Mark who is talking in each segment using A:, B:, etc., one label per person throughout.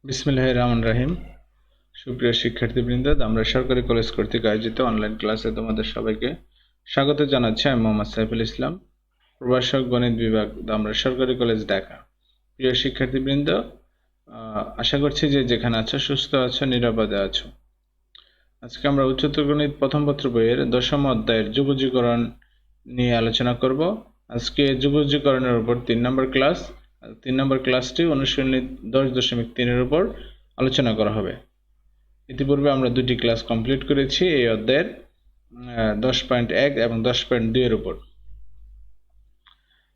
A: বিসমিল্লাহির রহমানির রহিম। সুপ্রিয় শিক্ষার্থীবৃন্দ, আমরা সরকারি কলেজ কর্তৃক আয়োজিত অনলাইন ক্লাসে তোমাদের সবাইকে স্বাগত জানাচ্ছি। আমি মোহাম্মদ সাইফুল ইসলাম, প্রভাষক গণিত বিভাগ, আমরা সরকারি কলেজ ঢাকা। প্রিয় শিক্ষার্থীবৃন্দ, আশা করছি যে যেখানে আছো সুস্থ আছো, নিরাপদে আছো। আজকে আমরা উচ্চতর গণিত প্রথম পত্র বইয়ের 10ম অধ্যায়ের যুগজীকরণ নিয়ে আলোচনা করব। আজকে যুগজীকরণের উপর 3 নম্বর ক্লাস। 3 নম্বর ক্লাসটি অনুশীলনী 10.3 এর উপর আলোচনা করা হবে। ইতিপূর্বে আমরা দুটি ক্লাস কমপ্লিট করেছি এই অধ্যায়ের 10.1 এবং 10.2 এর উপর।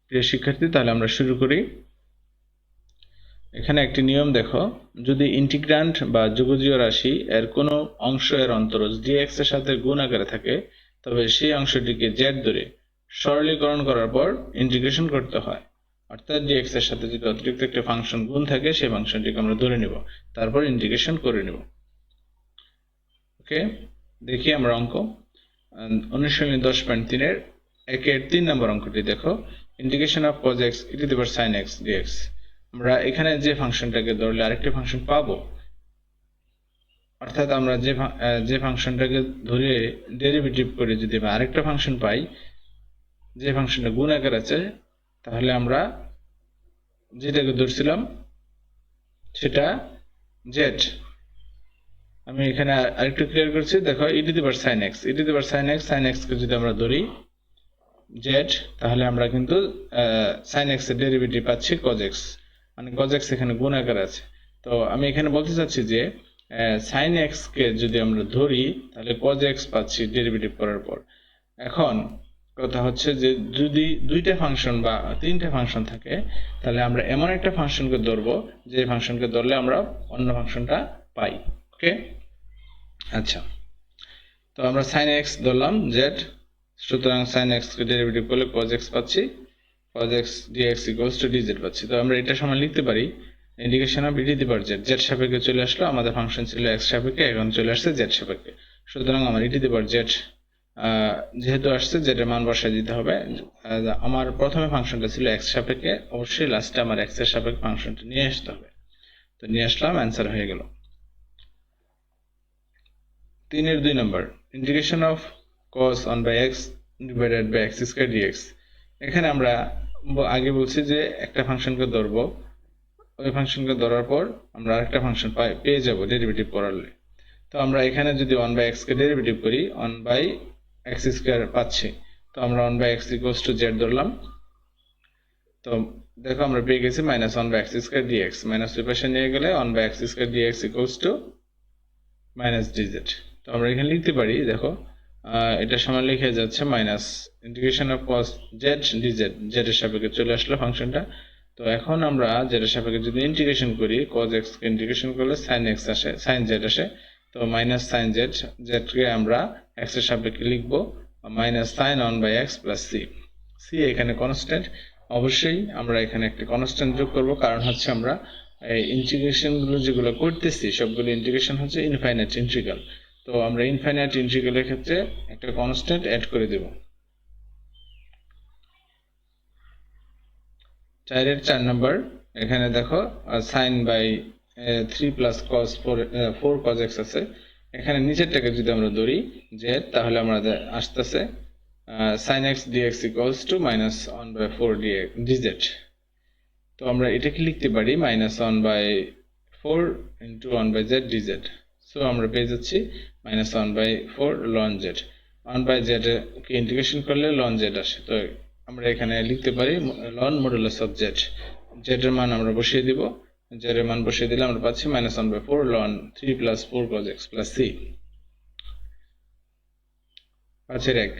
A: প্রিয় শিক্ষার্থী, তাহলে আমরা শুরু করি। এখানে একটি নিয়ম দেখো, যদি ইন্টিগ্র্যান্ড বা যুগজীয় রাশি এর কোনো অংশ এর অন্তরজ dx এর সাথে গুণ আকারে থাকে, তবে সেই অংশটিকে z ধরে সরলীকরণ করার পর ইন্টিগ্রেশন করতে হয়। অর্থাৎ dx এর সাথে যদি অতিরিক্ত একটা ফাংশন গুণ থাকে, সেই ফাংশনটিকে আমরা ধরে নিব, তারপর ইন্টিগ্রেশন করে নিব। ওকে, দেখি আমরা অঙ্ক অনুশীলনী 10.3 এর 1-এর 3 নম্বর অঙ্কটি দেখো। Integration of cos x e to the power sin x dx। আমরা এখানে যে ফাংশনটাকে ধরলে আরেকটি ফাংশন পাবো, অর্থাৎ আমরা যে ফাংশনটাকে ধরে ডেরিভেটিভ করে যদি আরেকটা ফাংশন পাই, যে ফাংশনটা গুণ আকার আছে, তাহলে আমরা যেটাকে ধরছিলাম সেটা z। আমি এখানে আরেকটু ক্লিয়ার করছি, দেখো e to the power sin x, e to the power sin x কে যদি আমরা ধরি z, তাহলে আমরা কিন্তু sin x এর ডেরিভেটিভ পাচ্ছি cos x, মানে cos x এখানে গুণ আকার আছে। তো আমি এখানে বলতে চাচ্ছি যে sin x কে যদি আমরা ধরি, তাহলে cos x পাচ্ছি ডেরিভেটিভ করার পর। এখন কথা হচ্ছে যে যদি দুইটা ফাংশন বা তিনটা ফাংশন থাকে, তাহলে আমরা এমন একটা ফাংশনকে ধরবো যে ফাংশনকে ধরলে আমরা অন্য ফাংশনটা পাই। ওকে, আচ্ছা, তো আমরা sin x ধরলাম z, সুতরাং sin x কে ডেরিভেটিভ করলে cos x পাচ্ছি, cos x dx equals to dz পাচ্ছি। তো আমরা এটা সমান লিখতে পারি integration of e to the power z, z সাপেক্ষে চলে আসলো, আমাদের ফাংশন ছিল x সাপেক্ষে, এখন চলে আসছে z সাপেক্ষে। সুতরাং আমার e to the power z যেহেতু আসছে, z এর মান বসায় দিতে হবে। আমার প্রথমে ফাংশনটা ছিল x সাপেক্ষে, অবশ্যই লাস্টে আমার x এর সাপেক্ষে ফাংশনটা নিয়ে আসতে হবে। তো নিয়ে আসলাম, অ্যান্সার হয়ে গেল। 3-এর 2 নম্বর, integration of cos 1/x divided by x square dx। এখানে আমরা আগে বলছি যে একটা ফাংশনকে ধরবো, ওই ফাংশনকে ধরার পর আমরা আরেকটা ফাংশন পেয়ে যাব ডেরিভেটিভ করালে। তো আমরা এখানে যদি 1/x কে ডেরিভেটিভ করি, 1/x স্কয়ার পাচ্ছি, তো আমরা 1/x ইকুয়ালস টু z ধরলাম। তো দেখো আমরা পেয়ে গেছি -1/x স্কয়ার dx, মাইনাস ওই পাশে নিয়ে গেলে 1/x square dx equals two -dz। তো আমরা এখানে লিখতে পারি, দেখো এটা সমান লিখে যাচ্ছে minus integration of cos z dz, z এর সাপেক্ষে চলে আসলো ফাংশনটা। তো এখন আমরা z এর সাপেক্ষে যদি ইন্টিগ্রেশন করি, cos x কে ইন্টিগ্রেশন করলে sin x আসে, sin z আসে। তো মাইনাস sin z, z কে আমরা x এর সাপেক্ষে লিখবো minus sin 1/x plus c। c এখানে কনস্ট্যান্ট, অবশ্যই আমরা এখানে একটা কনস্ট্যান্ট যোগ করব, কারণ হচ্ছে আমরা এই ইন্টিগ্রেশন গুলো যেগুলো করতেছি সবগুলো ইন্টিগ্রেশন হচ্ছে ইনফাইনাইট ইন্টিগ্রাল। তো আমরা ইনফাইনাইট ইন্টিগ্রালের ক্ষেত্রে একটা কনস্ট্যান্ট অ্যাড করে দেব। 4-এর 4 নম্বর, এখানে দেখো sin by 3 plus cos 4 cos x আছে। এখানে নিচেরটাকে যদি আমরা ধরি z, তাহলে আমাদের আসতেছে sin x dx equals to -1/4 dz। তো আমরা এটাকে লিখতে পারি -1/4 into 1/z dz। সো আমরা পেয়ে যাচ্ছি -1/4 ln z। 1/z কে ইন্টিগ্রেশন করলে ln z আসে। তো আমরা এখানে লিখতে পারি ln modulus of z। z এর মান আমরা বসিয়ে দিব, z এর মান বসিয়ে দিলে আমরা পাচ্ছি -1/4 ln 3 plus 4 cos x plus c। 5-এর 1,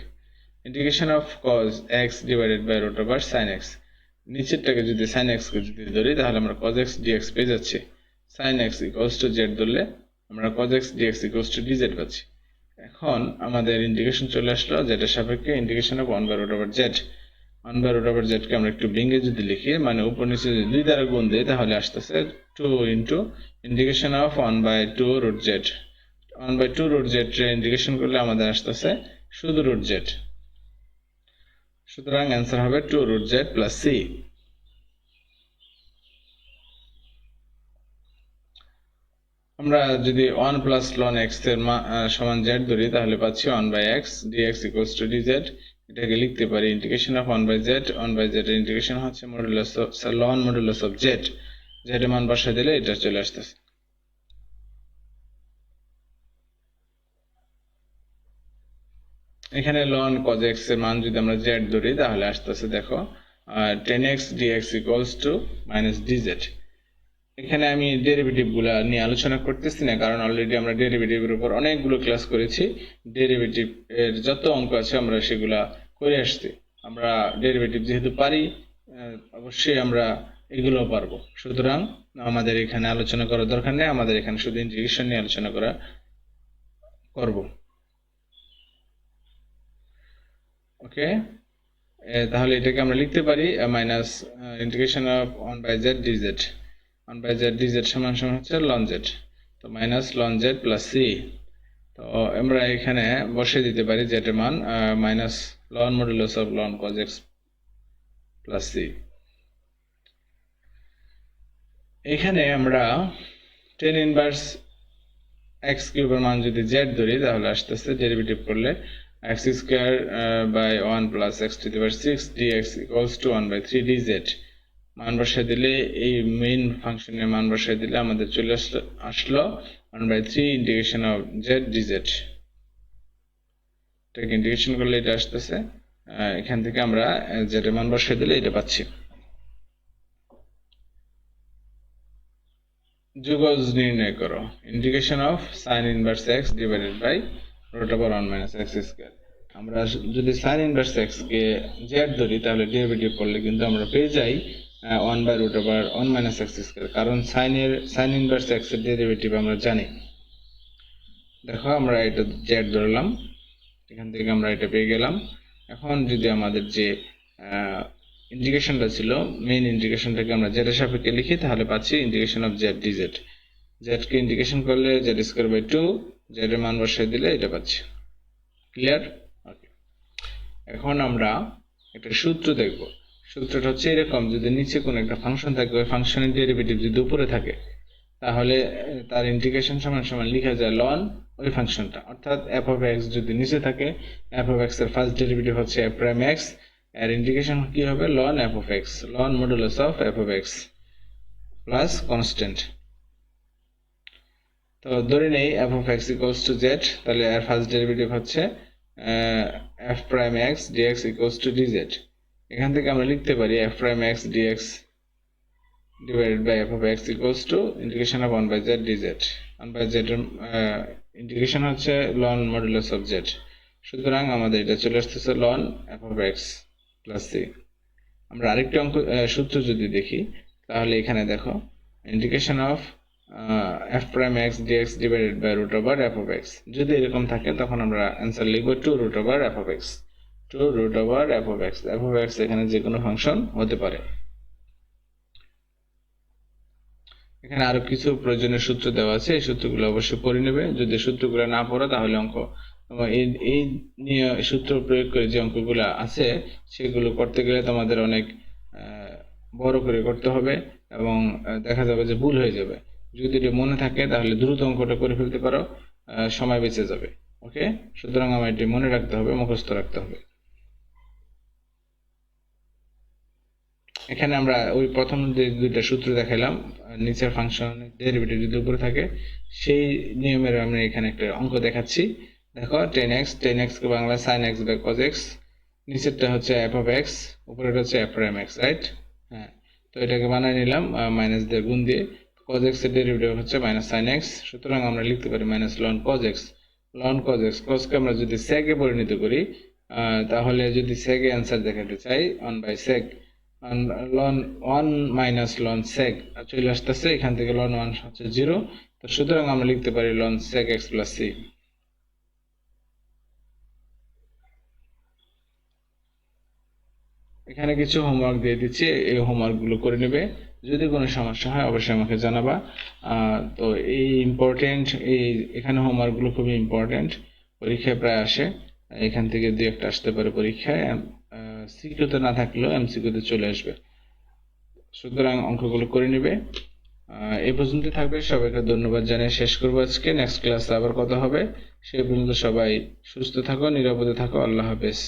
A: integration of cos x divided by root over sin x। নিচেরটাকে যদি sin x কে যদি ধরি, তাহলে আমরা cos x dx পেয়ে যাচ্ছি। sin x equals to z ধরলে আমরা cos x dx equals to dz পাচ্ছি। এখন আমাদের ইন্টিগ্রেশন চলে আসলো z এর সাপেক্ষে, ইন্টিগ্রেশন অফ 1/√z। 1/√z কে আমরা একটু ভেঙে যদি লিখি, মানে উপর নিচে যদি 2 দ্বারা গুণ দিই, তাহলে আসতেছে 2 into integration of 1/2√z। 1/2√z এর ইন্টিগ্রেশন করলে আমাদের আসতেছে শুধু √z। সুতরাং অ্যান্সার হবে 2√z প্লাস c। আমরা যদি 1 প্লাস লন এক্স এর সমান জেড ধরি তাহলে পাচ্ছি 1/x dx equals two dz। এটাকে লিখতে পারি ইন্টিগ্রেশন অফ 1/z। 1/z এর ইন্টিগ্রেশন হচ্ছে modulus of loan modulus of z। z এর মান বসায় দিলে এটা চলে আসতেছে। এখানে লন cos x এর মান যদি আমরা z ধরি তাহলে আসতেছে দেখো 10x dx equals two -dz। এখানে আমি ডেরিভেটিভ গুলা নিয়ে আলোচনা করতেছি না, কারণ অলরেডি আমরা ডেরিভেটিভের উপর অনেকগুলো ক্লাস করেছি। ডেরিভেটিভ এর যত অঙ্ক আছে আমরা সেগুলা করে আসছি। আমরা ডেরিভেটিভ যেহেতু পারি, অবশ্যই আমরা এগুলো পারবো। সুতরাং আমাদের এখানে আলোচনা করার দরকার নেই, আমাদের এখানে শুধু ইন্টিগ্রেশন নিয়ে আলোচনা করব। ওকে, তাহলে এটাকে আমরা লিখতে পারি minus integration of 1/z dz। 1/z dz সমান সমান হচ্ছে ln z, তো minus ln z plus c। তো আমরা এখানে বসিয়ে দিতে পারি z এর মান minus ln modulus of ln cos x plus c। এখানে আমরা tan ইনভার্স x কিউবের মান যদি z ধরি তাহলে আসতেছে ডেরিভেটিভ করলে x square by 1 plus x to the power 6 dx equals to 1/3 dz। মান বসায় দিলে এই মেইন ফাংশনের মান বসায় দিলে আমাদের চলে আসলো 1/3 ইন্টিগ্রেশন অফ z dz। এটাকে ইন্টিগ্রেশন করলে এটা আসতেছে, এখান থেকে আমরা z এর মান বসায় দিলে এটা পাচ্ছি। যোগজ নির্ণয় করো integration of sin inverse x divided by √1 - x square. আমরা যদি sin ইনভার্স x কে z ধরি তাহলে ডেরিভেটিভ করলে কিন্তু আমরা পেয়ে যাই 1/√1 - x স্কয়ার, কারণ sin ইনভার্স x এর ডেরিভেটিভ আমরা জানি। দেখো আমরা এটা z ধরলাম, এখান থেকে আমরা এটা পেয়ে গেলাম। এখন যদি আমাদের যে ইন্টিগ্রেশনটা ছিল মেইন ইন্টিগ্রেশনটাকে আমরা z এর সাপেক্ষে লিখি তাহলে পাচ্ছি integration of z dz। z K integration করলে z²/2, z এর মান বসায় দিলে এটা পাচ্ছি। ক্লিয়ার? ওকে, এখন আমরা একটা সূত্র দেখব। সূত্রটা হচ্ছে এরকম, যদি নিচে কোনো একটা ফাংশন থাকে, ওই ফাংশনের ডেরিভেটিভ যদি উপরে থাকে তাহলে তার ইন্টিগ্রেশন সমান সমান লেখা যায় ln ওই ফাংশনটা, অর্থাৎ f of x যদি নিচে থাকে, f of x এর ফার্স্ট ডেরিভেটিভ হচ্ছে f prime x, এর ইন্টিগ্রেশন কি হবে ln f of x, ln modulus of f of x plus constant. তো ধরে নেই f of x equals to z, তাহলে এর ফার্স্ট ডেরিভেটিভ হচ্ছে f prime x dx equals two dz। এখান থেকে আমরা লিখতে পারি f prime x dx divided by f of x equals to integration of 1/z dz। 1/z এর integration হচ্ছে ln মডুলাস অফ z। সুতরাং আমাদের এটা চলে আসতেছে ln f of x plus c। আমরা আরেকটা সূত্র যদি দেখি তাহলে এখানে দেখো integration of f prime x dx divided by √f of x। যদি এরকম থাকে তখন আমরা অ্যান্সার লিখব 2√f of x, 2√f of x। f of x এখানে যে কোনো ফাংশন হতে পারে। এখানে আরো কিছু প্রয়োজনীয় সূত্র দেওয়া আছে, এই সূত্রগুলো অবশ্যই পড়ে নেবে। যদি সূত্রগুলো না পড়ো তাহলে অঙ্ক এই নিয়ে সূত্র প্রয়োগ করে যে অঙ্কগুলো আছে সেগুলো করতে গেলে তোমাদের অনেক বড় করে করতে হবে এবং দেখা যাবে যে ভুল হয়ে যাবে। যদি এটা মনে থাকে তাহলে দ্রুত অঙ্কটা করে ফেলতে পারো, সময় বেঁচে যাবে। ওকে, সুতরাং আমার এটা মনে রাখতে হবে, মুখস্থ রাখতে হবে। এখানে আমরা ওই প্রথম যে দুইটা সূত্র দেখাইলাম, নিচের ফাংশন ডেরিভেটিভ যদি উপরে থাকে সেই নিয়মের আমরা এখানে একটা অঙ্ক দেখাচ্ছি। দেখো 10x কে Bangla sin x by cos x, নিচেরটা হচ্ছে f of x, উপরেরটা হচ্ছে f prime x, রাইট? হ্যাঁ, তো এটাকে বানাই নিলাম মাইনাস দিয়ে গুণ দিয়ে। cos x এর ডেরিভেটিভ হচ্ছে মাইনাস sin x, সুতরাং আমরা লিখতে পারি minus ln cos x। ln cos x, cos কে আমরা যদি sec এ পরিণত করি তাহলে যদি sec এ অ্যান্সার দেখাতে চাই 1/sec, ln 1 minus ln sec চলে আসতেছে, এখান থেকে ln 1 হচ্ছে 0, তো সুতরাং আমরা লিখতে পারি ln sec x plus c। এখানে কিছু হোমওয়ার্ক দিয়ে দিচ্ছি, এই হোমওয়ার্ক গুলো করে নেবে। যদি কোনো সমস্যা হয় অবশ্যই আমাকে জানাবা। তো এই ইম্পর্টেন্ট, এখানে হোমওয়ার্ক গুলো খুবই ইম্পর্টেন্ট, পরীক্ষায় প্রায় আসে। এখান থেকে দুই একটা আসতে পারে পরীক্ষায়, সিকিউতে না থাকলেও এমসিকিউতে চলে আসবে। সুতরাং অঙ্কগুলো করে নেবে। এই পর্যন্ত থাকবে। সবাইকে ধন্যবাদ জানিয়ে শেষ করবো আজকে। নেক্সট ক্লাসে আবার কথা হবে। সেই পর্যন্ত সবাই সুস্থ থাকো, নিরাপদে থাকো। আল্লাহ হাফেজ।